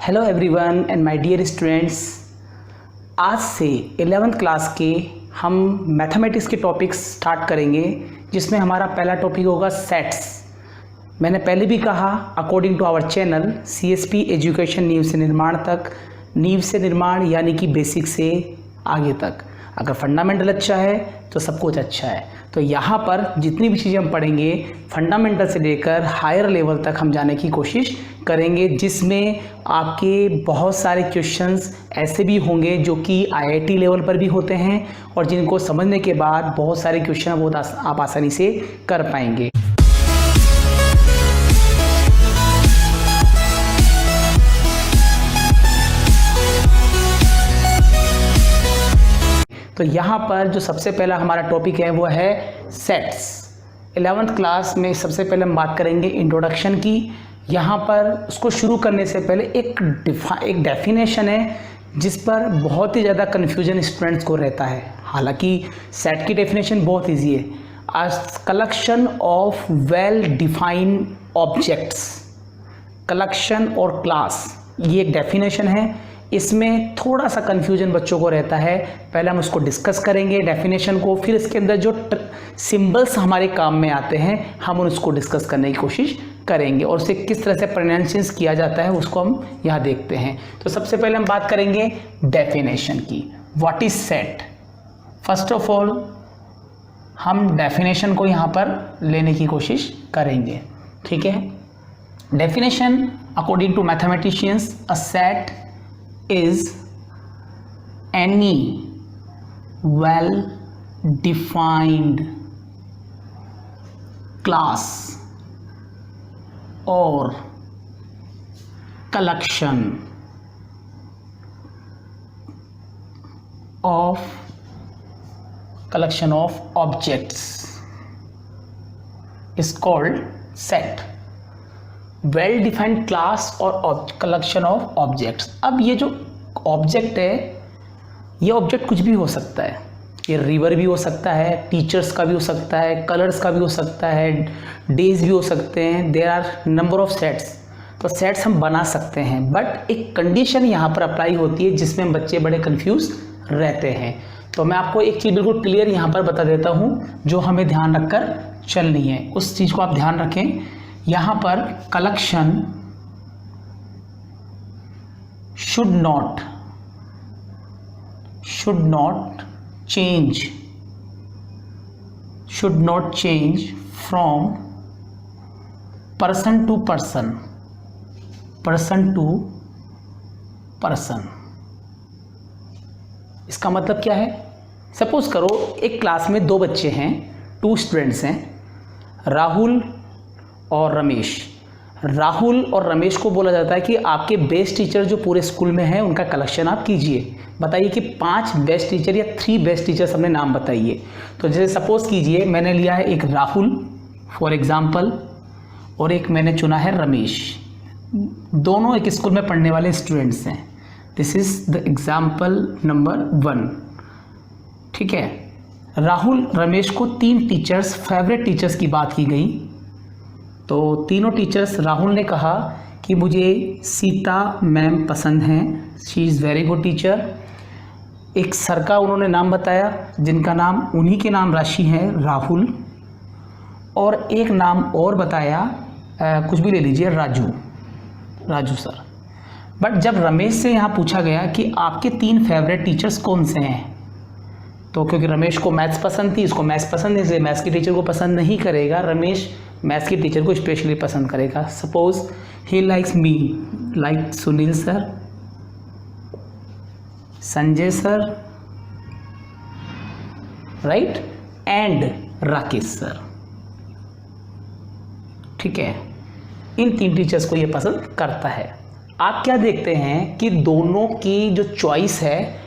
Hello everyone and my dear students, आज से 11th class के हम मैथमेटिक्स के टॉपिक्स स्टार्ट करेंगे, जिसमें हमारा पहला टॉपिक होगा सेट्स। मैंने पहले भी कहा, according to our channel CSP education नींव से निर्माण तक, नींव से निर्माण यानी कि बेसिक से आगे तक। अगर फंडामेंटल अच्छा है तो सब कुछ अच्छा है। तो यहाँ पर जितनी भी चीज़ें हम पढ़ेंगे फंडामेंटल से लेकर हायर लेवल तक हम जाने की कोशिश करेंगे, जिसमें आपके बहुत सारे क्वेश्चंस ऐसे भी होंगे जो कि IIT लेवल पर भी होते हैं और जिनको समझने के बाद बहुत सारे क्वेश्चन बहुत आप आसानी से कर पाएंगे। तो यहाँ पर जो सबसे पहला हमारा टॉपिक है वो है सेट्स। 11th क्लास में सबसे पहले हम बात करेंगे इंट्रोडक्शन की। यहाँ पर उसको शुरू करने से पहले एक डेफिनेशन है जिस पर बहुत ही ज़्यादा कन्फ्यूजन स्टूडेंट्स को रहता है। हालांकि सेट की डेफिनेशन बहुत इजी है। आज collection of well defined objects, collection और क्लास, ये एक डेफिनेशन है। इसमें थोड़ा सा कन्फ्यूजन बच्चों को रहता है। पहले हम उसको डिस्कस करेंगे डेफिनेशन को, फिर इसके अंदर जो सिंबल्स हमारे काम में आते हैं हम उसको डिस्कस करने की कोशिश करेंगे और उसे किस तरह से प्रोनाउंसिएशन किया जाता है उसको हम यहाँ देखते हैं। तो सबसे पहले हम बात करेंगे डेफिनेशन की। What is set? First of all हम डेफिनेशन को यहाँ पर लेने की कोशिश करेंगे, ठीक है। Definition according to mathematicians, a set is any well defined class or collection of objects is called set। Well defined class और कलेक्शन ऑफ ऑब्जेक्ट्स। अब ये जो ऑब्जेक्ट है, ये ऑब्जेक्ट कुछ भी हो सकता है। ये रिवर भी हो सकता है, टीचर्स का भी हो सकता है, कलर्स का भी हो सकता है, डेज भी हो सकते हैं। There are number of sets. तो सेट्स हम बना सकते हैं, बट एक कंडीशन यहाँ पर अप्लाई होती है जिसमें बच्चे बड़े कंफ्यूज रहते हैं। तो मैं आपको एक चीज़ बिल्कुल क्लियर यहाँ पर बता देता हूँ जो हमें ध्यान रखकर चलनी है। उस चीज़ को आप ध्यान रखें। यहाँ पर collection should not change from person to person। इसका मतलब क्या है? सपोज करो एक क्लास में दो बच्चे हैं, 2 स्टूडेंट्स हैं, राहुल और रमेश। राहुल और रमेश को बोला जाता है कि आपके बेस्ट टीचर जो पूरे स्कूल में हैं उनका कलेक्शन आप कीजिए। बताइए कि 5 बेस्ट टीचर या 3 बेस्ट टीचर्स अपने नाम बताइए। तो जैसे सपोज कीजिए मैंने लिया है एक राहुल फॉर एग्जांपल और एक मैंने चुना है रमेश। दोनों एक स्कूल में पढ़ने वाले स्टूडेंट्स हैं। This is the example number 1, ठीक है। राहुल रमेश को 3 टीचर्स, फेवरेट टीचर्स की बात की गई। तो तीनों टीचर्स, राहुल ने कहा कि मुझे सीता मैम पसंद हैं, she is very good teacher. एक सर का उन्होंने नाम बताया जिनका नाम, उन्हीं के नाम राशि हैं, राहुल। और एक नाम और बताया, कुछ भी ले लीजिए, राजू सर। बट जब रमेश से यहाँ पूछा गया कि आपके 3 फेवरेट टीचर्स कौन से हैं, तो क्योंकि रमेश को मैथ्स पसंद थी, इसको मैथ्स पसंद नहीं, इसलिए मैथ्स की टीचर को पसंद नहीं करेगा, रमेश मैथ्स की टीचर को स्पेशली पसंद करेगा। Suppose he likes me, like Sunil sir, Sanjay sir, right, and Rakesh sir, ठीक है। इन 3 टीचर्स को ये पसंद करता है। आप क्या देखते हैं कि दोनों की जो चॉइस है,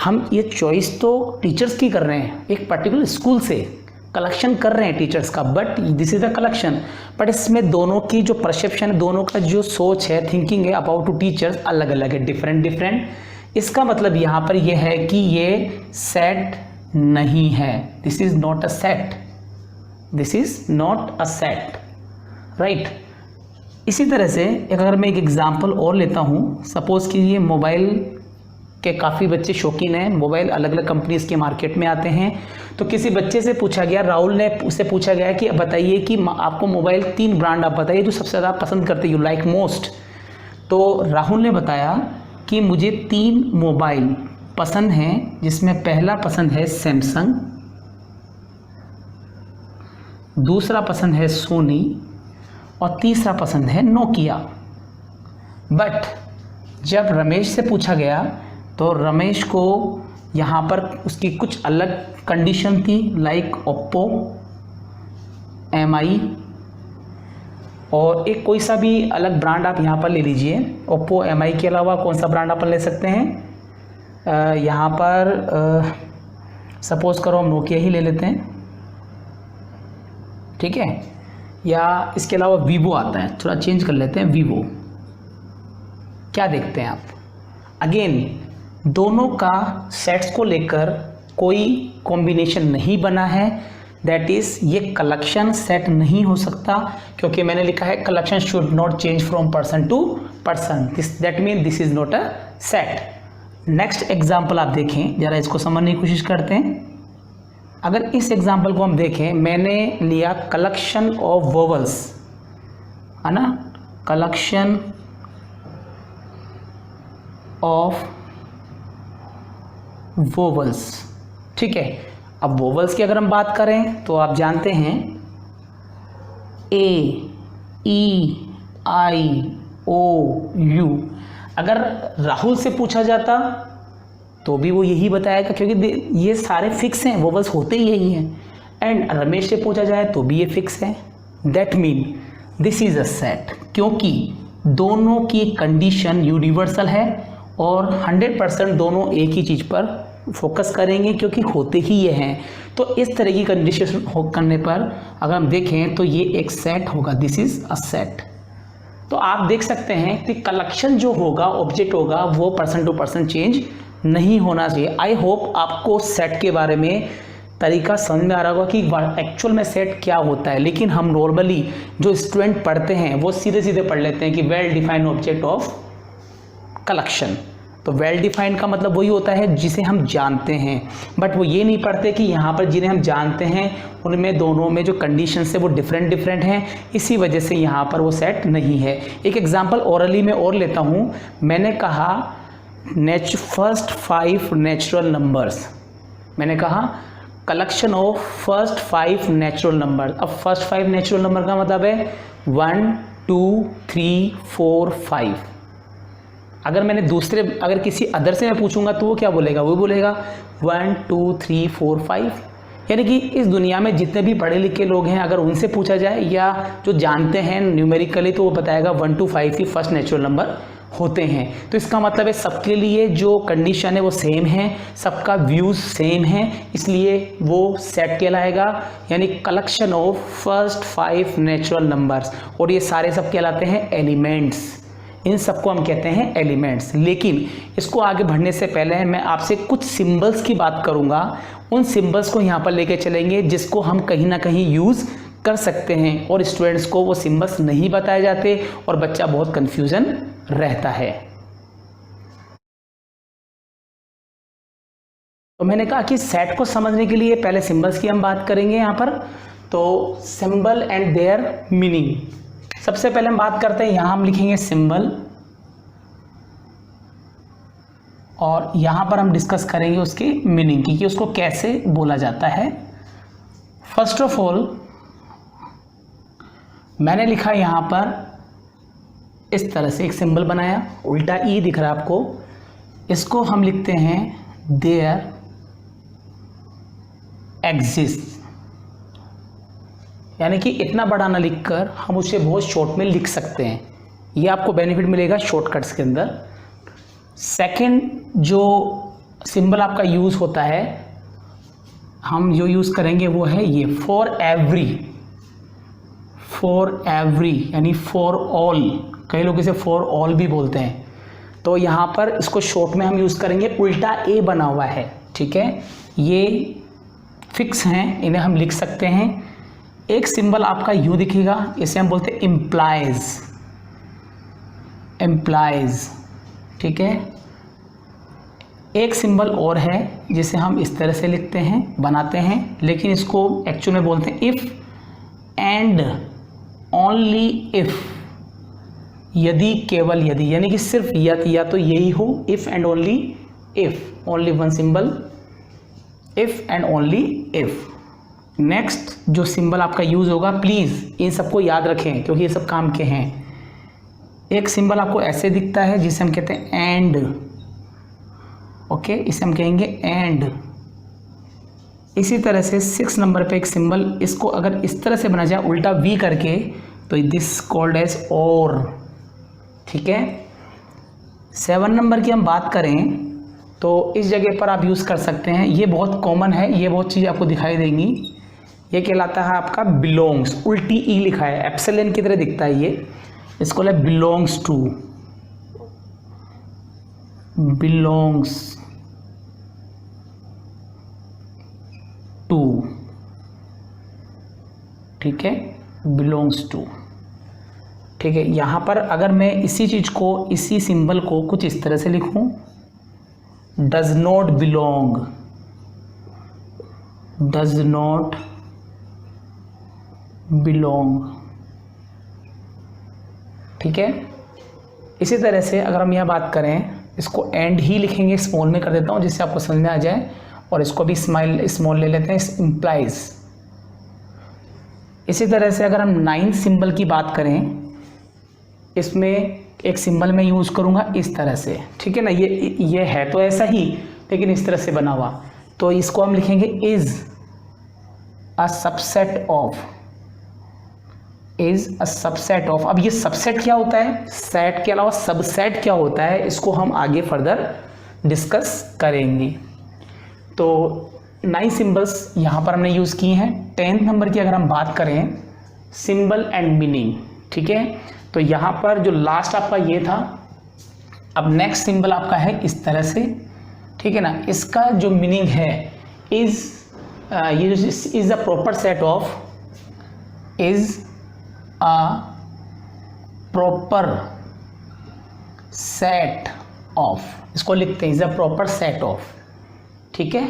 हम ये चॉइस तो टीचर्स की कर रहे हैं, एक पर्टिकुलर स्कूल से कलेक्शन कर रहे हैं टीचर्स का, but this is the collection. But इसमें दोनों की जो परसेप्शन है, दोनों का जो सोच है, थिंकिंग है अबाउट टू टीचर्स अलग अलग है, डिफरेंट। इसका मतलब यहाँ पर यह है कि ये सेट नहीं है। This is not a set, right. इसी तरह से अगर मैं एक एग्जांपल और लेता हूँ, सपोज़ कि ये मोबाइल के काफ़ी बच्चे शौकीन हैं, मोबाइल अलग अलग कंपनीज़ के मार्केट में आते हैं। तो किसी बच्चे से पूछा गया, राहुल ने उससे पूछा गया कि बताइए कि आपको मोबाइल 3 ब्रांड आप बताइए जो सबसे ज़्यादा पसंद करते, यू लाइक मोस्ट। तो राहुल ने बताया कि मुझे 3 मोबाइल पसंद हैं, जिसमें पहला पसंद है सैमसंग, दूसरा पसंद है सोनी और तीसरा पसंद है नोकिया। बट जब रमेश से पूछा गया तो रमेश को यहाँ पर उसकी कुछ अलग कंडीशन थी, लाइक ओप्पो, MI और एक कोई सा भी अलग ब्रांड आप यहाँ पर ले लीजिए। ओप्पो MI के अलावा कौन सा ब्रांड आप ले सकते हैं? यहाँ पर सपोज़ करो हम नोकिया ही ले लेते हैं, ठीक है। या इसके अलावा वीवो आता है, थोड़ा चेंज कर लेते हैं, वीवो। क्या देखते हैं आप? अगेन दोनों का सेट्स को लेकर कोई कॉम्बिनेशन नहीं बना है, दैट इज़ ये कलेक्शन सेट नहीं हो सकता, क्योंकि मैंने लिखा है collection should not change from person to person, that mean this is not a set. Next example आप देखें, ज़रा इसको समझने की कोशिश करते हैं। अगर इस एग्जाम्पल को हम देखें, मैंने लिया कलेक्शन ऑफ वोवल्स, है ना, कलेक्शन ऑफ वोवल्स, ठीक है। अब वोवल्स की अगर हम बात करें तो आप जानते हैं A, E, I, O, U। अगर राहुल से पूछा जाता तो भी वो यही बताएगा, क्योंकि ये सारे फिक्स हैं, वोवल्स होते ही यही हैं। एंड रमेश से पूछा जाए तो भी ये फिक्स है, that mean this is a set, क्योंकि दोनों की कंडीशन यूनिवर्सल है और 100% दोनों एक ही चीज़ पर फोकस करेंगे, क्योंकि होते ही ये हैं। तो इस तरह की कंडीशन करने पर अगर हम देखें तो ये एक सेट होगा, दिस इज़ अ सेट। तो आप देख सकते हैं कि कलेक्शन जो होगा, ऑब्जेक्ट होगा, वो पर्सन टू पर्सन चेंज नहीं होना चाहिए। आई होप आपको सेट के बारे में तरीका समझ में आ रहा होगा कि एक्चुअल में सेट क्या होता है। लेकिन हम नॉर्मली जो स्टूडेंट पढ़ते हैं वो सीधे सीधे पढ़ लेते हैं कि well defined object of collection. तो वेल डिफाइंड का मतलब वही होता है जिसे हम जानते हैं, बट वो ये नहीं पढ़ते कि यहाँ पर जिन्हें हम जानते हैं उनमें दोनों में जो कंडीशंस है वो डिफरेंट हैं, इसी वजह से यहाँ पर वो सेट नहीं है। एक एग्जांपल ओरली में और लेता हूँ। मैंने कहा फर्स्ट 5 नेचुरल नंबर्स, मैंने कहा collection of first 5 natural number. अब फर्स्ट 5 नेचुरल नंबर का मतलब है 1 2 3 4 5। अगर मैंने अगर किसी अदर से मैं पूछूंगा तो वो क्या बोलेगा? वो बोलेगा 1 2 3 4 5। यानी कि इस दुनिया में जितने भी पढ़े लिखे लोग हैं, अगर उनसे पूछा जाए या जो जानते हैं न्यूमेरिकली, तो वो बताएगा 1 to 5 he first natural number होते हैं। तो इसका मतलब है सबके लिए जो कंडीशन है वो सेम है, सबका व्यूज़ सेम है, इसलिए वो सेट कहलाएगा, यानी collection of first 5 natural numbers. और ये सारे सब कहलाते हैं एलिमेंट्स, इन सबको हम कहते हैं एलिमेंट्स। लेकिन इसको आगे बढ़ने से पहले मैं आपसे कुछ सिंबल्स की बात करूंगा। उन सिंबल्स को यहाँ पर लेके चलेंगे जिसको हम कहीं ना कहीं यूज़ कर सकते हैं, और स्टूडेंट्स को वो सिंबल्स नहीं बताए जाते और बच्चा बहुत कंफ्यूजन रहता है। तो मैंने कहा कि सेट को समझने के लिए पहले सिंबल्स की हम बात करेंगे यहाँ पर। तो सिंबल एंड देयर मीनिंग, सबसे पहले हम बात करते हैं, यहाँ हम लिखेंगे सिंबल और यहाँ पर हम डिस्कस करेंगे उसकी मीनिंग की कि उसको कैसे बोला जाता है। फर्स्ट ऑफ ऑल मैंने लिखा यहाँ पर इस तरह से एक सिंबल बनाया, उल्टा ई दिख रहा है आपको, इसको हम लिखते हैं देयर एग्जिस्ट, यानी कि इतना बड़ा ना लिखकर हम उसे बहुत शॉर्ट में लिख सकते हैं। ये आपको बेनिफिट मिलेगा शॉर्टकट्स के अंदर। सेकंड जो सिंबल आपका यूज़ होता है, हम जो यूज़ करेंगे वो है ये फॉर एवरी यानी फॉर ऑल, कई लोग इसे फॉर ऑल भी बोलते हैं। तो यहाँ पर इसको शॉर्ट में हम यूज़ करेंगे, उल्टा ए बना हुआ है, ठीक है, ये फिक्स हैं, इन्हें हम लिख सकते हैं। एक सिंबल आपका यूँ दिखेगा, इसे हम बोलते हैं इम्प्लाइज, एम्प्लाइज। ठीक है, एक सिंबल और है जिसे हम इस तरह से लिखते हैं, बनाते हैं, लेकिन इसको एक्चुअल में बोलते हैं इफ़ एंड ओनली इफ़, यदि केवल यदि, यानी कि सिर्फ या तो यही हो, if and only if, only one symbol, if and only if. Next जो सिंबल आपका यूज़ होगा, प्लीज़ इन सबको याद रखें क्योंकि ये सब काम के हैं। एक सिंबल आपको ऐसे दिखता है जिसे हम कहते हैं एंड। ओके, इसे हम कहेंगे एंड। इसी तरह से 6 नंबर पे एक सिंबल, इसको अगर इस तरह से बना जाए उल्टा वी करके, तो दिस कॉल्ड एज और। ठीक है, 7 नंबर की हम बात करें तो इस जगह पर आप यूज़ कर सकते हैं, ये बहुत कॉमन है, ये बहुत चीज़ आपको दिखाई देंगी। ये कहलाता है आपका बिलोंग्स, उल्टी ई लिखा है, एप्सिलॉन की तरह दिखता है ये, इसको ले बिलोंग्स टू, बिलोंग्स टू। ठीक है, बिलोंग्स टू। ठीक है, यहाँ पर अगर मैं इसी चीज़ को, इसी सिंबल को कुछ इस तरह से लिखूं, does not belong, does not belong. ठीक है, इसी तरह से अगर हम यह बात करें, इसको एंड ही लिखेंगे, स्मॉल में कर देता हूँ जिससे आपको समझ में आ जाए, और इसको भी स्मॉल ले लेते हैं, इम्प्लाइज। इसी तरह से अगर हम 9 सिंबल की बात करें, इसमें एक सिंबल मैं यूज़ करूँगा इस तरह से। ठीक है ना, ये है तो ऐसा ही, लेकिन इस तरह से बना हुआ, तो इसको हम लिखेंगे is a subset of, is a subset of. अब ये सबसेट क्या होता है, सेट के अलावा सबसेट क्या होता है, इसको हम आगे फर्दर डिस्कस करेंगे। तो 9 सिंबल्स यहाँ पर हमने यूज़ किए हैं। 10 नंबर की अगर हम बात करें, सिंबल एंड मीनिंग। ठीक है, तो यहाँ पर जो लास्ट आपका ये था, अब नेक्स्ट सिंबल आपका है इस तरह से। ठीक है ना, इसका जो मीनिंग है इज़, ये is a proper set of, is a proper set of, इसको लिखते हैं is a proper set of. ठीक है,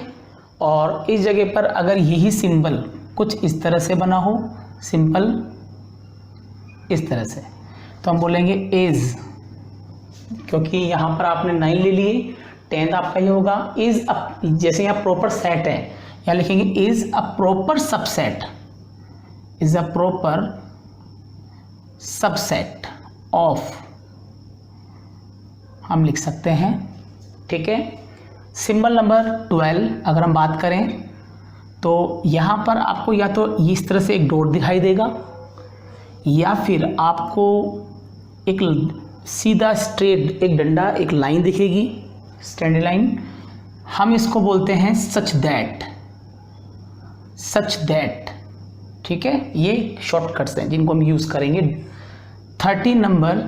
और इस जगह पर अगर यही सिंबल कुछ इस तरह से बना हो, सिंपल इस तरह से, तो हम बोलेंगे इज़, क्योंकि यहाँ पर आपने 9 ले लिए, 10 आपका ये होगा इज़। जैसे यहाँ प्रॉपर सेट है, यहाँ लिखेंगे is a proper subset, is a proper subset of, हम लिख सकते हैं। ठीक है, सिंबल नंबर 12 अगर हम बात करें, तो यहाँ पर आपको या तो इस तरह से एक डॉट दिखाई देगा, या फिर आपको एक सीधा स्ट्रेट एक डंडा, एक लाइन दिखेगी, स्टैंडर्ड लाइन। हम इसको बोलते हैं सच दैट, सच दैट। ठीक है, ये शॉर्टकट्स हैं जिनको हम यूज़ करेंगे। 13 नंबर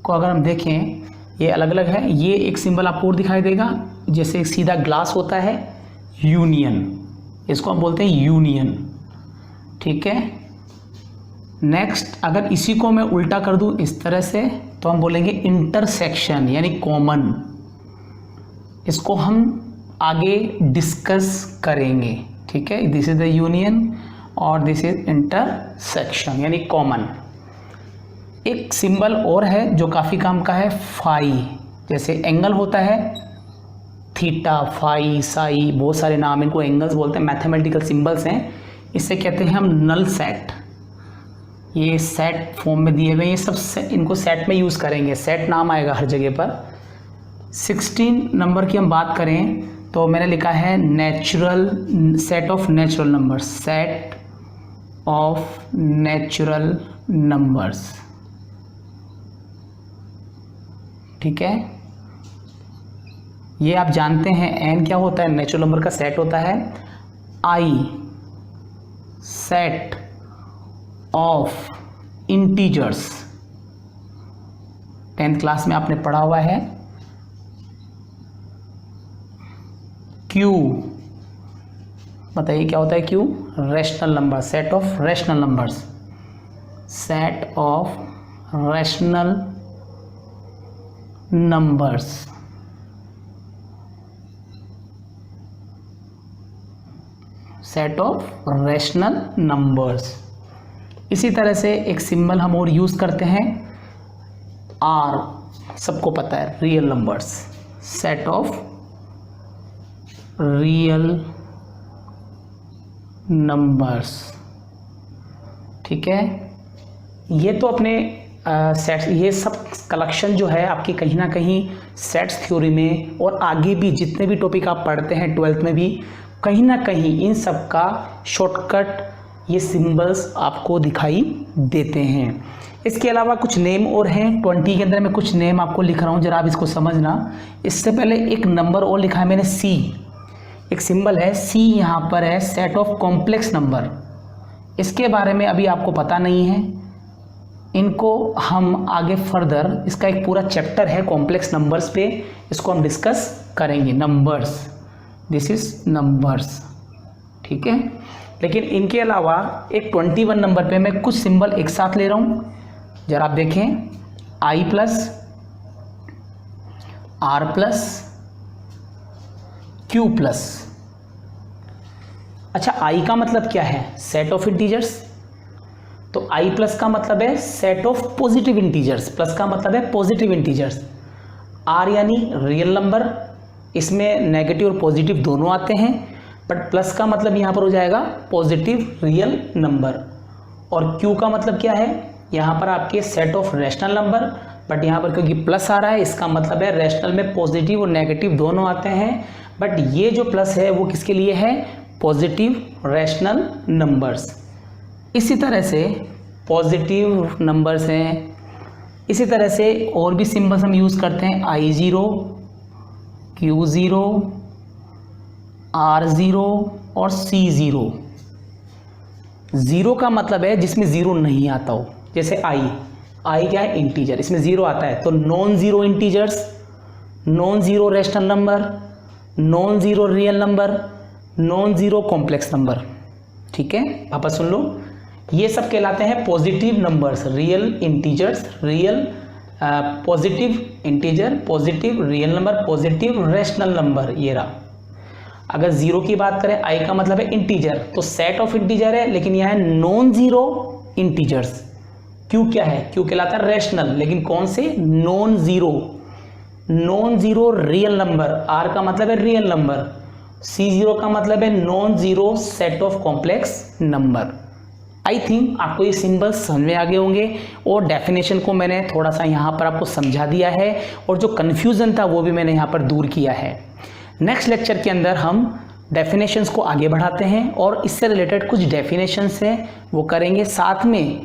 को अगर हम देखें, ये अलग अलग है। ये एक सिंबल आपको और दिखाई देगा, जैसे एक सीधा ग्लास होता है, यूनियन, इसको हम बोलते हैं यूनियन। ठीक है, नेक्स्ट अगर इसी को मैं उल्टा कर दूं इस तरह से, तो हम बोलेंगे इंटरसेक्शन, यानी कॉमन। इसको हम आगे डिस्कस करेंगे। ठीक है, दिस इज द यूनियन और दिस इज इंटरसेक्शन, यानी कॉमन। एक सिंबल और है जो काफ़ी काम का है, फाई। जैसे एंगल होता है, थीटा, फाई, साई, बहुत सारे नाम, इनको एंगल्स बोलते हैं, मैथमेटिकल सिंबल्स हैं। इससे कहते हैं हम नल सेट। ये सेट फॉर्म में दिए हुए, ये सब इनको सेट में यूज़ करेंगे, सेट नाम आएगा हर जगह पर। 16 नंबर की हम बात करें तो मैंने लिखा है natural, set of natural numbers, set of natural numbers. ठीक है, ये आप जानते हैं एन क्या होता है, नेचुरल नंबर का सेट होता है। I, set of integers, 10th class में आपने पढ़ा हुआ है। क्यू, बताइए क्या होता है Q, rational number, set of rational numbers, set of rational numbers. Set of rational numbers. इसी तरह से एक सिंबल हम और यूज करते हैं, आर, सबको पता है, real numbers. Set of real numbers. ठीक है, ये तो अपने सेट्स, ये सब कलेक्शन जो है आपकी कहीं ना कहीं सेट्स थ्योरी में और आगे भी जितने भी टॉपिक आप पढ़ते हैं 12th में भी कहीं ना कहीं इन सब का शॉर्टकट ये सिंबल्स आपको दिखाई देते हैं। इसके अलावा कुछ नेम और हैं 20 के अंदर, मैं कुछ नेम आपको लिख रहा हूँ, जरा आप इसको समझना। इससे पहले एक नंबर और लिखा है मैंने, सी, एक सिंबल है सी, यहाँ पर है सेट ऑफ कॉम्प्लेक्स नंबर। इसके बारे में अभी आपको पता नहीं है, इनको हम आगे फर्दर, इसका एक पूरा चैप्टर है कॉम्प्लेक्स नंबर्स पे, इसको हम डिस्कस करेंगे। नंबर्स, दिस इज नंबर्स, ठीक है। लेकिन इनके अलावा एक 21 नंबर पे मैं कुछ सिंबल एक साथ ले रहा हूँ, जरा आप देखें, I plus, R plus, Q plus. अच्छा, आई का मतलब क्या है? Set of integers. तो आई प्लस का मतलब है set of positive integers, plus का मतलब है पॉजिटिव इंटीजर्स। आर यानी रियल नंबर, इसमें नेगेटिव और पॉजिटिव दोनों आते हैं, बट प्लस का मतलब यहाँ पर हो जाएगा पॉजिटिव रियल नंबर। और क्यू का मतलब क्या है? यहाँ पर आपके set of rational number, but यहाँ पर क्योंकि प्लस आ रहा है इसका मतलब है रैशनल में पॉजिटिव और नेगेटिव दोनों आते हैं, बट ये जो प्लस है वो किसके लिए है? Positive rational numbers. इसी तरह से पॉजिटिव नंबर्स हैं, इसी तरह से और भी सिंबल्स हम यूज़ करते हैं, I0, Q0, R0 और C0। ज़ीरो का मतलब है जिसमें ज़ीरो नहीं आता हो, जैसे आई क्या है? इंटीजर, इसमें ज़ीरो आता है, तो non zero integers, non zero rational number, non zero real number, non zero complex number. ठीक है, वापस सुन लो, ये सब कहलाते हैं positive numbers, real integers, real positive integer, positive real number, positive rational number. ये रहा। अगर जीरो की बात करें, आई का मतलब है इंटीजर, तो सेट ऑफ इंटीजर है, लेकिन यह है नॉन जीरो इंटीजर्स। क्यू क्या है? क्यू कहलाता है रैशनल, लेकिन कौन से? Non zero, non zero real number. R का मतलब है रियल नंबर। C0 का मतलब है non zero set of complex number. I think आपको ये सिंबल्स समझ में आ गए होंगे, और डेफिनेशन को मैंने थोड़ा सा यहाँ पर आपको समझा दिया है, और जो कन्फ्यूज़न था वो भी मैंने यहाँ पर दूर किया है। नेक्स्ट लेक्चर के अंदर हम डेफिनेशंस को आगे बढ़ाते हैं, और इससे रिलेटेड कुछ डेफिनेशंस हैं वो करेंगे, साथ में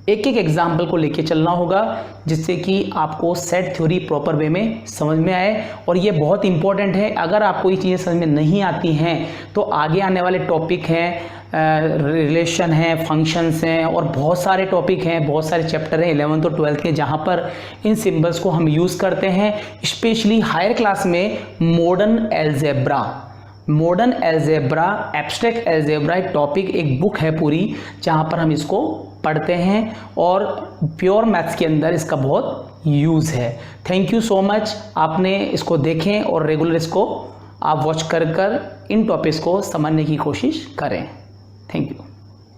एक एक एग्जाम्पल को लेके चलना होगा, जिससे कि आपको सेट थ्योरी प्रॉपर वे में समझ में आए। और ये बहुत इंपॉर्टेंट है, अगर आपको ये चीज़ें समझ में नहीं आती हैं तो आगे आने वाले टॉपिक हैं, रिलेशन हैं, फंक्शंस हैं, और बहुत सारे टॉपिक हैं, बहुत सारे चैप्टर हैं 11th और 12th के, जहाँ पर इन सिंबल्स को हम यूज़ करते हैं। स्पेशली हायर क्लास में modern algebra, modern algebra, abstract algebra एक टॉपिक, एक बुक है पूरी, जहाँ पर हम इसको पढ़ते हैं, और प्योर मैथ्स के अंदर इसका बहुत यूज़ है। थैंक यू सो मच, आपने इसको देखें और रेगुलर इसको आप वॉच कर इन टॉपिक्स को समझने की कोशिश करें। Thank you.